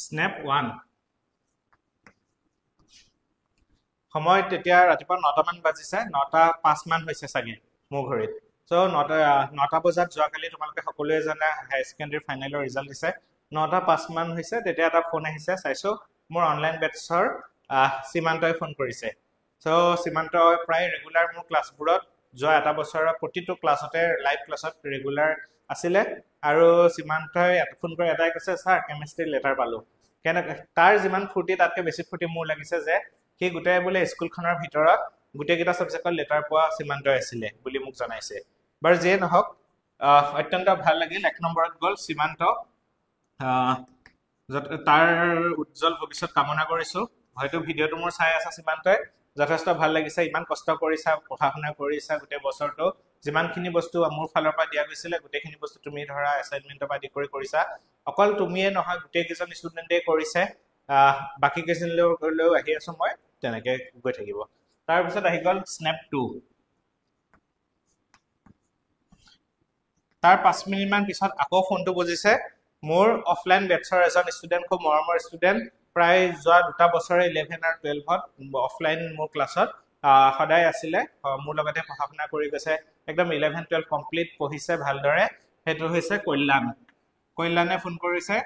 snap 1 সময় তেতিয়া ৰাতিপুৱা 9টা মান বাজিছে 9টা 5 মান হৈছে চাগে মোৰ ঘড়ীত সো 9টা বজাত যোৱাকালি তোমালোকে সকলোৱে জানা হাই সেকেন্ডাৰী ফাইনেলৰ ৰিজাল্ট দিছে 9টা 5 মান হৈছে তেতিয়া এটা ফোন আহিছে চাইছো মোৰ অনলাইন বেটছৰ সীমান্তই ফোন কৰিছে সো সীমান্তই প্ৰায় ৰেগুলাৰ মোৰ ক্লাছবোৰত যোৱা এটা বছৰৰ প্ৰতিটো ক্লাছতে লাইভ ক্লাছত ৰেগুলাৰ আছিলে আৰু সীমান্তই ফোন কৰি এটাই কৈছে স্যাৰ কেমিষ্ট্ৰি লেটাৰ পালো কেনেকৈ তাৰ যিমান ফুৰ্তি তাতকে বেছি ফুৰ্তি মোৰ লাগিছে যে কি গোটেই বোলে স্কুলখনৰ ভিতৰত গোটেই কেইটা সাবজেক্টৰ লেটাৰ পোৱা সীমান্তই আছিলে বুলি মোক জনাইছে বাৰু যে নহওক অত্যন্ত ভাল লাগিল এক নম্বৰত গ'ল সীমান্ত তাৰ উজ্জ্বল ভৱিষ্যত কামনা কৰিছো হয়তো ভিডিঅটো মোৰ চাই আছে সীমান্তই যথেষ্ট ভাল লাগিছে ইমান কষ্ট কৰিছা পঢ়া শুনা কৰিছা গোটেই বছৰটো যিমানখিনি বস্তু মোৰ ফালৰ পৰা দিয়া গৈছিলে গোটেইখিনি বস্তু তুমি ধৰা এছাইনমেন্টৰ পৰা আদি কৰিছা অকল তুমিয়ে নহয় গোটেই কেইজন ষ্টুডেণ্টে কৰিছে বাকি কেইজনলৈও আহি আছো মই তেনেকে গৈ থাকিব তাৰ পিছত আহি গ'ল স্নেপ 2 তাৰ 5 মিনিট মান পিছত আকৌ ফোনটো বুজিছে মোৰ অফলাইন বেটছৰ এজন ষ্টুডেণ্ট খুব মৰমৰ ষ্টুডেণ্ট প্ৰায় যোৱা দুটা বছৰে 11 আৰু 12ত অফলাইন মোৰ ক্লাছত সদায় আছিলে মোৰ লগতে পঢ়া শুনা কৰি গৈছে একদম 11 12 কমপ্লিট পঢ়িছে ভালদৰে হেতু হৈছে কল্যাণে ফোন কৰিছে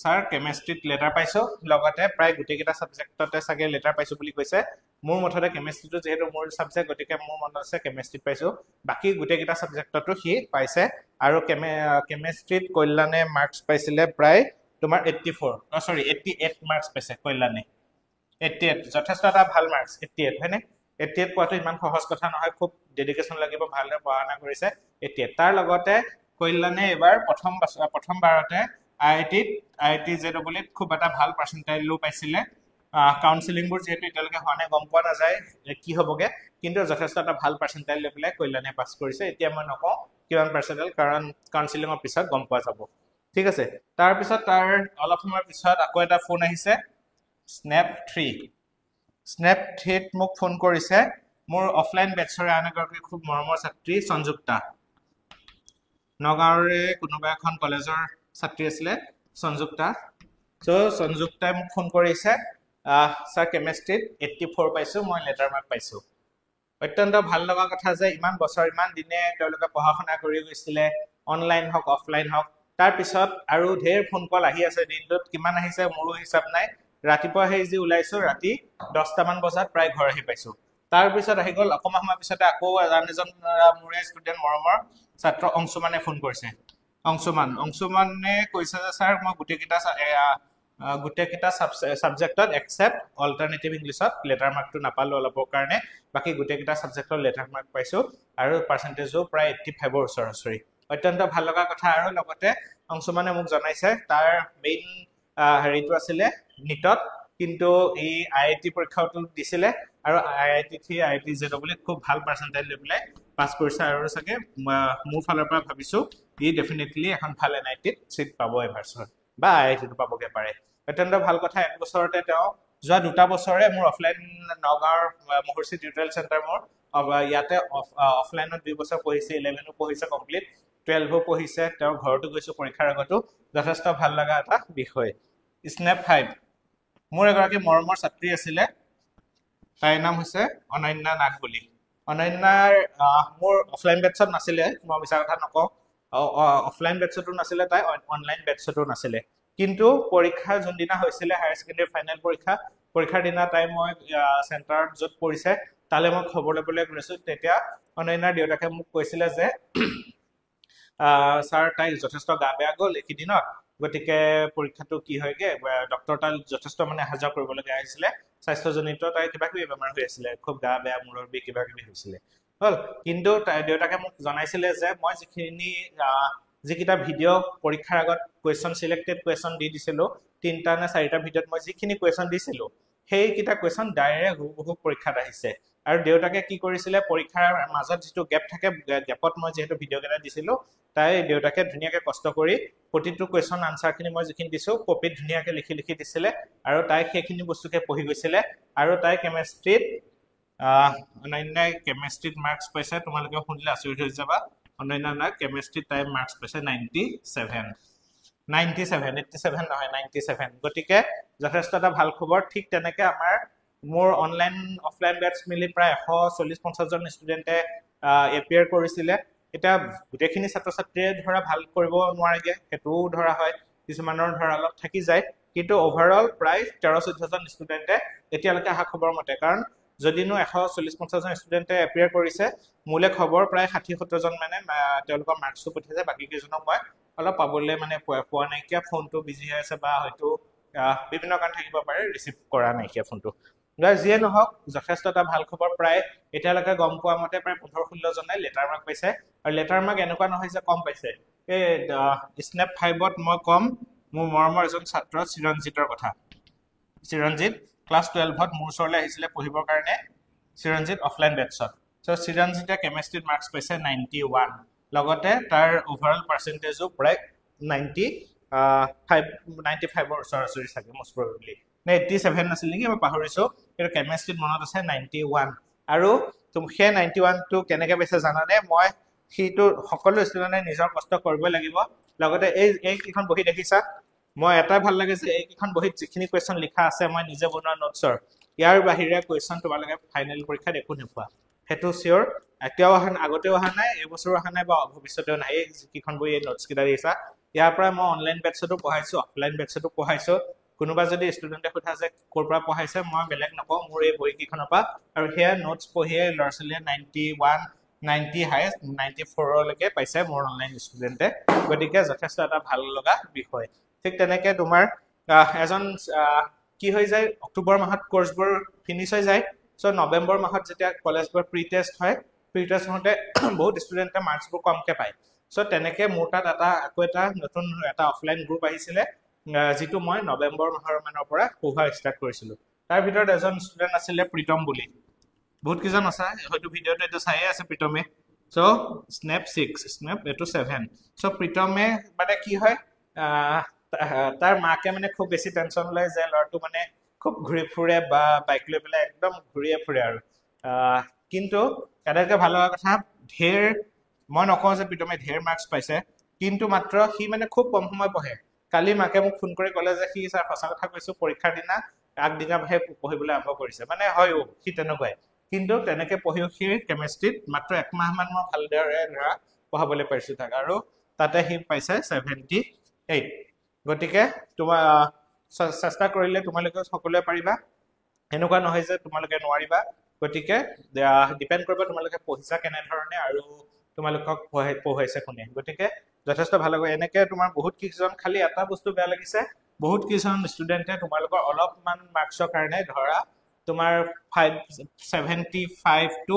স্যাৰ কেমিষ্ট্ৰিত লেটাৰ পাইছো লগতে প্ৰায় গোটেই কেইটা সাবজেক্টতে সাগে লেটাৰ পাইছো বুলি কৈছে মোৰ মতে কেমিষ্ট্ৰিটো যেহেতু মোৰ সাবজেক্ট গতিকে মোৰ মনত আছে কেমিষ্ট্ৰিত পাইছো বাকি গোটেই কেইটা সাবজেক্টতো হি পাইছে আৰু কেমিষ্ট্ৰিত কল্যাণে মাৰ্কস পাইছিলে প্ৰায় তোমাৰ 88 মাৰ্কস পাইছে কল্যাণে 88 যথেষ্ট এটা ভাল মাৰ্কস 88 হয়নে 88 পোৱাটো ইমান সহজ কথা নহয় খুব ডেডিকেশন লাগিব ভালদৰে পঢ়া কৰিছে 88 তাৰ লগতে কল্যাণে এবাৰ প্ৰথমবাৰতে IIT JEE খুব এটা ভাল পাৰ্চেন্টাইল লো পাইছিলে কাউন্সেলিং বোৰ যেহেতু এতিয়ালৈকে হোৱা গম পোৱা নাযায় কি হ'বগে কিন্তু যথেষ্ট এটা ভাল পাৰ্চেন্টাইল লৈ পেলাই কল্যাণে পাছ কৰিছে এতিয়া মই নকওঁ কিমান পাৰ্চেন্টাইল কাৰণ কাউন্সেলিংৰ পিছত গম পোৱা যাব ঠিক আছে তাৰ পিছত তাৰ অলপ সময়ৰ পিছত আকৌ এটা ফোন আহিছে স্নেপ 3 মোক ফোন কৰিছে মোৰ অফলাইন বেটছৰ আন এগৰাকী খুব মৰমৰ ছাত্ৰী সঞ্জুক্তা নগাঁৱৰে কোনোবা এখন কলেজৰ ছাত্ৰী আছিলে সঞ্জুক্তা সো সঞ্জুক্তাই মোক ফোন কৰিছে স্যাৰ কেমিষ্ট্ৰিত 84 পাইছো মই লেটাৰ মাৰ্ক পাইছো অত্যন্ত ভাল লগা কথা যে ইমান বছৰ ইমান দিনে তেওঁলোকে পঢ়া শুনা কৰি গৈছিলে অনলাইন হক অফলাইন হক তাৰ পিছত আৰু ঢেৰ ফোন কল আহি আছে দিনটোত কিমান আহিছে মোৰো হিচাপ নাই ৰাতিপুৱা হেই যি ওলাইছো ৰাতি 10টা মান বজাত প্ৰায় ঘৰ আহি পাইছো তাৰ পিছত আহি গ'ল অকমা সময় পিছতে আকৌ এজন মোৰে ষ্টুডেণ্ট মৰমৰ ছাত্ৰ অংশুমানে ফোন কৰিছে অংশুমানে কৈছে যে স্যাৰ মই গোটেই কেইটা সাবজেক্টত এক্সেপ্ট অল্টাৰনেটিভ ইংলিশত লেটাৰ মাৰ্কটো নাপালো অলপৰ কাৰণে বাকি গোটেই কেইটা সাবজেক্টৰ লেটাৰ মাৰ্ক পাইছো আৰু পাৰ্চেন্টেজও প্ৰায় 85 ৰ ওচৰা-ওচৰি অত্যন্ত ভাল লগা কথা আৰু লগতে অংশুমানে মোক জনাইছে তাৰ মেইন হেৰিটো আছিলে নিটত কিন্তু এই IIT পৰীক্ষাটো দিছিলে আৰু IIT JEE খুব ভাল পাৰ্চেন্টাইল লৈ পেলাই পাছ কৰিছে আৰু সাগে মোৰ ফালৰ পৰা ভাবিছো ই ডেফিনেটলি এখন ভাল NIT-ত সিট পাব এভাৰছৰ বা IIT-টো পাবগে পাৰে অত্যন্ত ভাল কথা এক বছৰতে তেওঁ যোৱা দুটা বছৰে মোৰ অফলাইন নগাঁৱৰ মহৰ্ষি টিউটৰিয়েল চেণ্টাৰ মোৰ ইয়াতে অফলাইনত 2 বছৰ পঢ়িছে 11ও পঢ়িছে কমপ্লিট 12ও পঢ়িছে তেওঁ ঘৰতো গৈছো পৰীক্ষাৰ আগতো যথেষ্ট ভাল লগা এটা বিষয় স্নেপ 5 মোৰ এগৰাকী মৰমৰ ছাত্ৰী আছিলে তাইৰ নাম হৈছে অনন্যা নাগ বুলি অনন্যাৰ মোৰ অফলাইন বেটছত নাছিলে মই মিছা কথা নকওঁ অফলাইন বেটছতো নাছিলে তাই অনলাইন বেটছতো নাছিলে কিন্তু পৰীক্ষা যোনদিনা হৈছিলে হায়াৰ সেকেন্ডাৰী ফাইনেল পৰীক্ষাৰ দিনা তাই মই চেণ্টাৰত য'ত পঢ়িছে তালে মই খবৰ ল'বলৈ গৈছো তেতিয়া অনন্যাৰ দেউতাকে মোক কৈছিলে যে স্যাৰ তাই যথেষ্ট গা বেয়া গ'ল একিদিনত গতিকে পৰীক্ষাটো কি হয়গে ডক্টৰ তাল যথেষ্ট মানে হাজাৰ কৰিবলগীয়া আহিছিলে স্বাস্থ্যজনিত তাই কিবা কিবি বেমাৰ হৈ আছিলে খুব গা বেয়া মূৰৰ বিষ কিবা কিবি হৈছিলে হল কিন্তু তাই দেউতাকে মোক জনাইছিলে যে মই যিকিটা ভিডিঅ পৰীক্ষাৰ আগত কোৱেশ্চন সিলেক্টেড কোৱেশ্চন দি দিছিলো 3টা নে 4টা ভিডিঅত মই যিখিনি কোৱেশ্চন দিছিলো সেই কিটা কোৱেশ্চন ডাইৰেক্ট হুবহু পৰীক্ষাত আহিছে আৰু দেউতাকে কি কৰিছিলে পৰীক্ষাৰ মাজত যেটো গ্যাপ থাকে গ্যাপত মই যেহেতু ভিডিঅ কেটা দিছিলো তাই দেউতাকে ধুনিয়াকে কষ্ট কৰি প্ৰতিটো কোৱেশ্চন আনসাৰখিনি মই যিখিনি দিছো কপিত ধুনিয়াকে লিখি দিছিলে আৰু তাই সেইখিনি বস্তুকে পঢ়ি গৈছিলে আৰু তাই কেমিষ্ট্ৰিত অনন্যাই কেমিষ্ট্ৰিত মাৰ্কস পাইছে তোমালোকে শুনিলে আচৰিত হৈ যাবা অনন্যা না কেমিষ্ট্ৰিত তাই মাৰ্কস পাইছে 97 97 87 নহয় 97 গতিকে যথেষ্ট এটা ভাল খবৰ ঠিক তেনেকে আমাৰ মোৰ অনলাইন অফলাইন বেটছ মিলি প্ৰায় 140-50 জন ষ্টুডেণ্টে এপিয়াৰ কৰিছিলে এটা গোটেইখিনি ছাত্ৰ ছাত্ৰীয়ে ধৰা ভাল কৰিব নোৱাৰেগে হেতুও ধৰা হয় কিছুমানৰ ধৰা অলপ থাকি যায় কিন্তু ওভাৰঅল প্ৰায় 13-14 জন ষ্টুডেণ্টে এতিয়ালৈকে আহা খবৰ মতে কাৰণ যদিনো 140-50 জন ষ্টুডেণ্টে এপিয়াৰ কৰিছে মূলে খবৰ প্ৰায় 60-70 জন মানে তেওঁলোকৰ মাৰ্কছটো পঠিয়াইছে বাকি কেইজনক মই অলপ পাবলৈ মানে পোৱা নাইকিয়া ফোনটো বিজি হৈ আছে বা হয়তো বিভিন্ন কাৰণ থাকিব পাৰে ৰিচিভ কৰা নাইকিয়া ফোনটো যিয়ে নহওক যথেষ্ট এটা ভাল খবৰ প্ৰায় এতিয়ালৈকে গম পোৱা মতে প্ৰায় 15-16 জনে লেটাৰ মাৰ্ক পাইছে আৰু লেটাৰ মাৰ্ক এনেকুৱা নহয় যে কম পাইছে এই স্নেপ 5ত মই কম মোৰ মৰমৰ এজন ছাত্ৰ চিৰঞ্জিতৰ কথা চিৰঞ্জিত ক্লাছ 12ত মোৰ ওচৰলৈ আহিছিলে পঢ়িবৰ কাৰণে চিৰঞ্জিত অফলাইন বেটছত চ' চিৰঞ্জিতে কেমেষ্ট্ৰিত মাৰ্কছ পাইছে 91 লগতে তাৰ ওভাৰঅল পাৰ্চেন্টেজো প্ৰায় 95ৰ ওচৰা-ওচৰি চাগে most probably নে 87 আছিল নেকি মই পাহৰিছো কিন্তু কেমেষ্ট্ৰিত মনত আছে 91 আৰু সেই 91 টো কেনেকৈ পাইছে জানানে মই সেইটো সকলো ষ্টুডেণ্টে নিজৰ কষ্ট কৰিব লাগিব লগতে এই কিখন বহি দেখিছা মই এটা ভাল লাগে যে এই কিখন বহিত যিখিনি কোৱেশ্চন লিখা আছে মই নিজে বনোৱা নোটছৰ ইয়াৰ বাহিৰে কোৱেশ্চন তোমালোকে ফাইনেল পৰীক্ষাত একো নোপোৱা হেতু সিওৰ এতিয়াও আগতেও অহা নাই এই বছৰ অহা নাই বা ভৱিষ্যতেও নাই এই কিখন বহি এই নোটছ কিটা দিছা ইয়াৰ পৰা মই অনলাইন বেটছতো পঢ়াইছো অফলাইন বেটছতো পঢ়াইছো কোনোবা যদি ষ্টুডেণ্টে সোধা যে ক'ৰ পৰা পঢ়াইছে মই বেলেগ নকওঁ মোৰ এই বহি কিখনৰ পৰা আৰু হেয়া নোটছ পঢ়িয়ে ল'ৰা-ছোৱালীয়ে 91 90 হাইয়েষ্ট 94 লৈকে পাইছে মোৰ অনলাইন ষ্টুডেণ্টে গতিকে যথেষ্ট এটা ভাল লগা বিষয় ঠিক তেনেকে তোমাৰ এজন কি হৈ যায় অক্টোবৰ মাহত কোৰ্সবোৰ ফিনিশ হৈ যায় সো নৱেম্বৰ মাহত যেতিয়া কলেজবোৰ প্ৰি টেষ্ট হয় প্ৰি টেষ্ট হওঁতে বহুত ষ্টুডেণ্টে মাৰ্কছবোৰ কমকে পায় সো তেনেকে মোৰ তাত এটা নতুন এটা অফলাইন গ্ৰুপ আহিছিলে যিটো মই নৱেম্বৰ মাহৰ মানৰ পৰা পঢ়া ষ্টাৰ্ট কৰিছিলো তাৰ ভিতৰত এজন ষ্টুডেণ্ট আছিলে প্ৰীতম বুলি বহুত কিজন আছে হয়তো ভিডিঅটো এটা চাইয়ে আছে প্ৰীতমে সো স্নেপ 6 স্নেপ এটো 7 সো প্ৰীতমে মানে কি হয় তাৰ মাকে মানে খুব বেছি টেনচন লয় যে ল'ৰাটো মানে খুব ঘূৰি ফুৰে বা বাইক লৈ পেলাই একদম ঘূৰিয়ে ফুৰে আৰু কিন্তু এটাকে ভাল লগা কথা ঢেৰ মই নকওঁ যে প্ৰীতমে ঢেৰ মাৰ্কছ পাইছে কিন্তু মাত্ৰ সি মানে খুব কম সময় পঢ়ে কালি মাকে মোক ফোন কৰি ক'লে যে সি ছাৰ সঁচা কথা কৈছো পৰীক্ষাৰ দিনা আগদিনাহে পঢ়িবলৈ আৰম্ভ কৰিছে মানে হয় সি তেনেকুৱাই কিন্তু তেনেকে পঢ়িও সি কেমেষ্ট্ৰিত মাত্ৰ এক মাহ মান মই ভালদৰে ধৰা পঢ়াবলৈ পাৰিছো তাক আৰু তাতে সি পাইছে 78 গতিকে তোমাৰ চেষ্টা কৰিলে তোমালোকে সকলোৱে পাৰিবা এনেকুৱা নহয় যে তোমালোকে নোৱাৰিবা গতিকে ডিপেন্ড কৰিব তোমালোকে পঢ়িছা কেনে ধৰণে আৰু তোমালোকক পঢ়াইছে কোনে গতিকে যথেষ্ট ভাল লাগে এনেকে তোমাৰ বহুত কিজন খালি এটা বস্তু বেয়া লাগিছে বহুত কিজন ষ্টুডেণ্টে তোমালোকৰ অলপমান মাৰ্কছৰ কাৰণে ধৰা তোমাৰ 75 to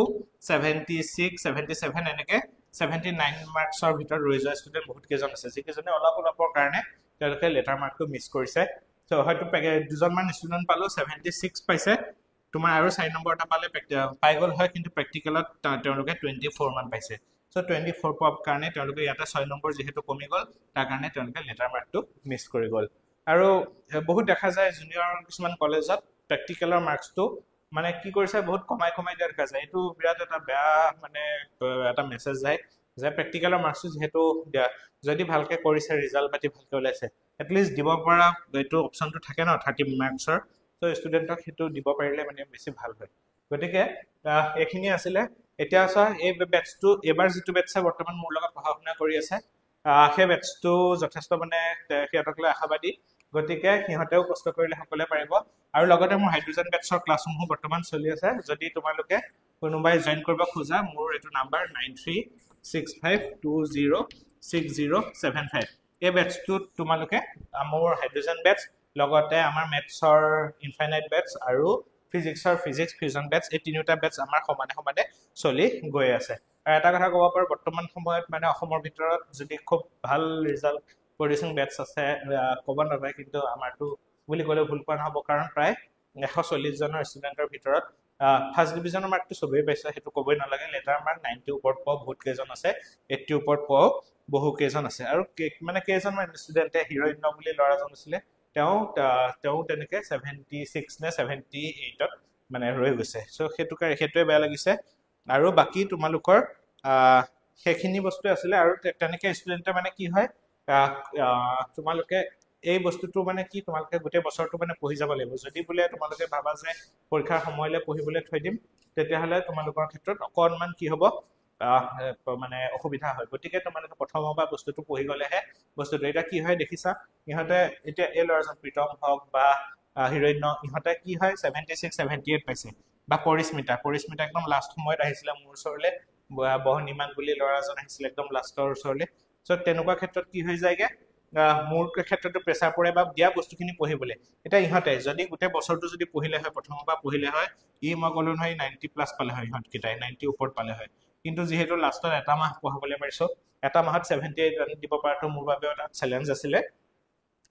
76 77 এনেকে 79 মাৰ্কছৰ ভিতৰত ৰৈ যোৱা ষ্টুডেণ্ট বহুত কেইজন আছে যিকেইজনে অলপৰ কাৰণে তেওঁলোকে লেটাৰ মাৰ্কটো মিছ কৰিছে সো হয়তো দুজনমান ষ্টুডেণ্ট পালো 76 পাইছে তোমাৰ আৰু 4 নম্বৰ এটা পাই গ'ল হয় কিন্তু প্ৰেক্টিকেলত তেওঁলোকে 24 মান পাইছে সো 24 পোৱাৰ কাৰণে তেওঁলোকে ইয়াতে 6 নম্বৰ যেহেতু কমি গ'ল তাৰ কাৰণে তেওঁলোকে লেটাৰ মাৰ্কটো মিছ কৰি গ'ল আৰু বহুত দেখা যায় জুনিয়ৰ কিছুমান কলেজত প্ৰেক্টিকেলৰ মাৰ্কছটো মানে কি কৰিছে বহুত কমাই দিয়া দেখা যায় এইটো বিৰাট এটা বেয়া মানে এটা মেছেজ যায় যে প্ৰেক্টিকেলৰ মাৰ্কছটো যেহেতু যদি ভালকে কৰিছে ৰিজাল্ট পাতি ভালকে ওলাইছে এটলিষ্ট দিব পৰা এইটো অপচনটো থাকে ন 30 মাৰ্কছৰ তো ষ্টুডেণ্টক সেইটো দিব পাৰিলে মানে বেছি ভাল হয় গতিকে এইখিনি আছিলে এতিয়া চোৱা এই বেটছটো এবাৰ যিটো বেটছে বৰ্তমান মোৰ লগত পঢ়া শুনা কৰি আছে সেই বেটছটো যথেষ্ট মানে সিহঁতক লৈ আশাবাদী গতিকে সিহঁতেও কষ্ট কৰিলে সকলোৱে পাৰিব আৰু লগতে মোৰ হাইড্ৰোজেন বেটছৰ ক্লাছসমূহ বৰ্তমান চলি আছে যদি তোমালোকে কোনোবাই জইন কৰিব খোজা মোৰ এইটো নাম্বাৰ 9365206075 এই বেটছটোত তোমালোকে মোৰ হাইড্ৰোজেন বেটছ লগতে আমাৰ মেথছৰ ইনফাইনাইট বেটছ আৰু ফিজিক্সৰ ফিজিক্স ফিউজন বেটছ এই তিনিটা বেটছ আমাৰ সমানে চলি গৈ আছে আৰু এটা কথা ক'ব পাৰো বৰ্তমান সময়ত মানে অসমৰ ভিতৰত যদি খুব ভাল ৰিজাল্ট প্ৰডিউচিং বেটছ আছে ক'ব নাপায় কিন্তু আমাৰটো বুলি ক'লে ভুল কোৱা নহ'ব কাৰণ প্ৰায় 140 জনৰ ষ্টুডেণ্টৰ ভিতৰত ফাৰ্ষ্ট ডিভিজনৰ মাৰ্কটো চবেই পাইছে সেইটো ক'বই নালাগে লেটাৰ মাৰ্ক 90 ওপৰত পোৱা বহুত কেইজন আছে 80 ওপৰত পোৱা বহু কেইজন আছে আৰু মানে কেইজনমান ষ্টুডেণ্টে হিৰণ্য বুলি ল'ৰাজন আছিলে তেওঁ তেনেকে 76 নে 78ত মানে ৰৈ গৈছে সো সেইটোৱে বেয়া লাগিছে আৰু বাকি তোমালোকৰ সেইখিনি বস্তু আছিলে আৰু তেনেকে ষ্টুডেণ্টে মানে কি হয় তোমালোকে এই বস্তুটো মানে কি তোমালোকে গোটেই বছৰটো মানে পঢ়ি যাব লাগিব যদি বোলে তোমালোকে ভাবা যে পৰীক্ষাৰ সময়লৈ পঢ়িবলৈ থৈ দিম তেতিয়াহ'লে তোমালোকৰ ক্ষেত্ৰত অকণমান কি হ'ব মানে অসুবিধা হয় গতিকে তোমালোকে প্ৰথমৰ পৰা বস্তুটো পঢ়ি গ'লেহে বস্তুটো এতিয়া কি হয় দেখিছা ইহঁতে এতিয়া এই ল'ৰাজন প্ৰীতম হওক বা হিৰণ্য ইহঁতে কি হয় 76 78 পাইছে বা পৰিস্মিতা একদম লাষ্ট সময়ত আহিছিলে মোৰ ওচৰলৈ বহনিমান বুলি ল'ৰাজন আহিছিলে একদম লাষ্টৰ ওচৰলৈ চ' তেনেকুৱা ক্ষেত্ৰত কি হৈ যায়গে মোৰ ক্ষেত্ৰতো প্ৰেছাৰ পৰে বা দিয়া বস্তুখিনি পঢ়িবলৈ এতিয়া ইহঁতে যদি গোটেই বছৰটো যদি পঢ়িলে হয় প্ৰথমৰ পৰা পঢ়িলে হয় মই ক'লো নহয় 90+ পালে হয় ইহঁতকেইটাই 90 ওপৰত পালে হয় কিন্তু যিহেতু লাষ্টত এটা মাহ পঢ়াবলৈ পাৰিছো এটা মাহত 78 ৰান দিব পৰাটো মোৰ বাবে এটা চেলেঞ্জ আছিলে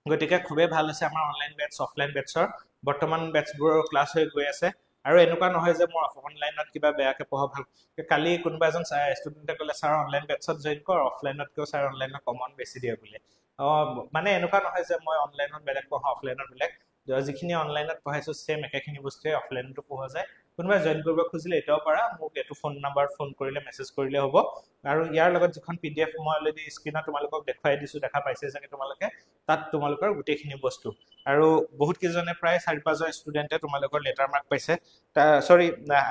গতিকে খুবেই ভাল হৈছে আমাৰ অনলাইন বেটছ অফলাইন বেটছৰ বৰ্তমান বেটছবোৰৰ ক্লাছ হৈ গৈ আছে আৰু এনেকুৱা নহয় যে মই অনলাইনত কিবা বেয়াকৈ পঢ়া ভাল কালি কোনোবা এজন ষ্টুডেণ্টে ক'লে ছাৰ অনলাইন বেটছত জইন কৰ অফলাইনতকৈ ছাৰ অনলাইনত কমন বেছি দিয়ে বোলে মানে এনেকুৱা নহয় যে মই অনলাইনত বেলেগ পঢ়াওঁ অফলাইনত বেলেগ যিখিনি অনলাইনত পঢ়াইছো সেম একেখিনি বস্তুৱে অফলাইনতো পঢ়োৱা যায় কোনোবাই জইন কৰিব খুজিলে এতিয়াও পাৰা মোক এইটো ফোন নাম্বাৰত ফোন কৰিলে মেছেজ কৰিলে হ'ব আৰু ইয়াৰ লগত যিখন PDF মই অলৰেডি স্ক্ৰীনত তোমালোকক দেখুৱাই দিছো দেখা পাইছে চাগে তোমালোকে তাত তোমালোকৰ গোটেইখিনি বস্তু আৰু বহুত কেইজনে প্ৰায় 4-5জন ষ্টুডেণ্টে তোমালোকৰ লেটাৰ মাৰ্ক পাইছে সৰি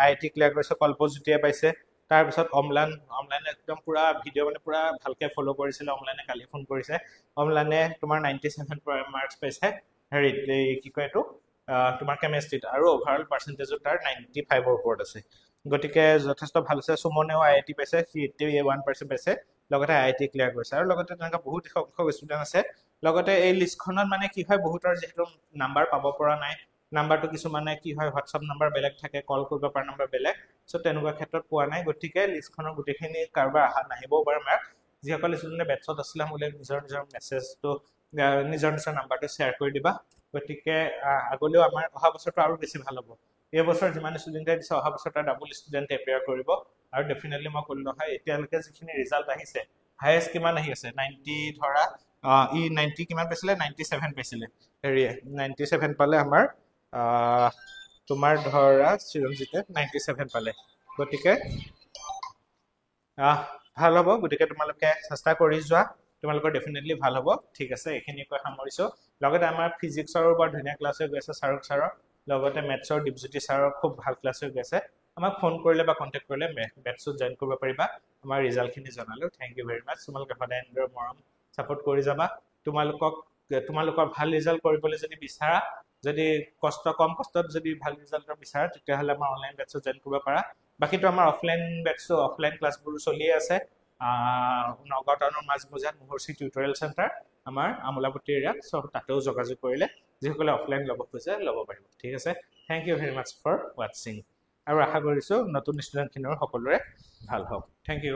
IIT ক্লিয়াৰ কৰিছে কল্পজ্যোতিয়ে পাইছে তাৰপিছত অমলানে একদম পুৰা ভিডিঅ' মানে পুৰা ভালকে ফ'ল' কৰিছিলে অমলানে কালি ফোন কৰিছে অমলানে তোমাৰ 97 মাৰ্কছ পাইছে হেৰিত কি কয় এইটো তোমাৰ কেমেষ্ট্ৰিত আৰু অভাৰঅল পাৰ্চেণ্টেজো তাৰ 95ৰ ওপৰত আছে গতিকে যথেষ্ট ভাল আছে সুমনেও IIT পাইছে সি 81% পাইছে লগতে IIT ক্লিয়াৰ কৰিছে আৰু লগতে তেনেকুৱা বহুত সংখ্যক ষ্টুডেণ্ট আছে লগতে এই লিষ্টখনত মানে কি হয় বহুতৰ যিহেতু নাম্বাৰ পাব পৰা নাই নাম্বাৰটো কিছুমানে কি হয় হোৱাটছআপ নাম্বাৰ বেলেগ থাকে কল কৰিব পৰা নাম্বাৰ বেলেগ চ' তেনেকুৱা ক্ষেত্ৰত পোৱা নাই গতিকে লিষ্টখনৰ গোটেইখিনি কাৰোবাৰ আহা নাহিবও পাৰে মাৰ্ক যিসকল ষ্টুডেণ্টে বেটছত আছিলে মোলৈ নিজৰ মেছেজটো নিজৰ নাম্বাৰটো শ্বেয়াৰ কৰি দিবা গতিকে আগলৈও আমাৰ অহা বছৰটো আৰু বেছি ভাল হ'ব এই বছৰ যিমান ষ্টুডেণ্টে দিছে অহা বছৰ তাৰ ডাবল ষ্টুডেণ্টে এপিয়াৰ কৰিব আৰু ডেফিনেটলি মই ক'লো নহয় এতিয়ালৈকে যিখিনি ৰিজাল্ট আহিছে হায়েষ্ট কিমান আহি আছে 90 ধৰা 90 কিমান পাইছিলে 97 পাইছিলে হেৰিয়ে 97 পালে আমাৰ তোমাৰ ধৰা চিৰঞ্জিতে 97 পালে গতিকে ভাল হ'ব গতিকে তোমালোকে চেষ্টা কৰি যোৱা তোমালোকৰ ডেফিনেটলি ভাল হ'ব ঠিক আছে এইখিনি কৈ সামৰিছো লগতে আমাৰ ফিজিক্সৰ বৰ ধুনীয়া ক্লাছ হৈ গৈছে ছাৰৰ লগতে মেথছৰ দীপজ্যোতি ছাৰৰ খুব ভাল ক্লাছ হৈ গৈছে আমাক ফোন কৰিলে বা কণ্টেক্ট কৰিলে মেথছত জইন কৰিব পাৰিবা আমাৰ ৰিজাল্টখিনি জনালো থেংক ইউ ভেৰি মাছ তোমালোকে সদায় এনেদৰে মৰম ছাপোৰ্ট কৰি যাবা তোমালোকৰ ভাল ৰিজাল্ট কৰিবলৈ যদি বিচাৰা যদি কম কষ্টত যদি ভাল ৰিজাল্টৰ বিচাৰা তেতিয়াহ'লে আমাৰ অনলাইন বেটছত জইন কৰিব পাৰা বাকীটো আমাৰ অফলাইন ক্লাছবোৰ চলিয়ে আছে নগাঁও টাউনৰ মাজমজিয়াত মহৰ্ষি টিউটৰিয়েল চেণ্টাৰ আমাৰ আমোলাপট্টি এৰিয়াত চব তাতেও যোগাযোগ কৰিলে যিসকলে অফলাইন ল'ব খোজে ল'ব পাৰিব ঠিক আছে thank you very much for ৱাটছিং আৰু আশা কৰিছোঁ নতুন ষ্টুডেণ্টখিনিৰ সকলোৰে ভাল হওক থেংক ইউ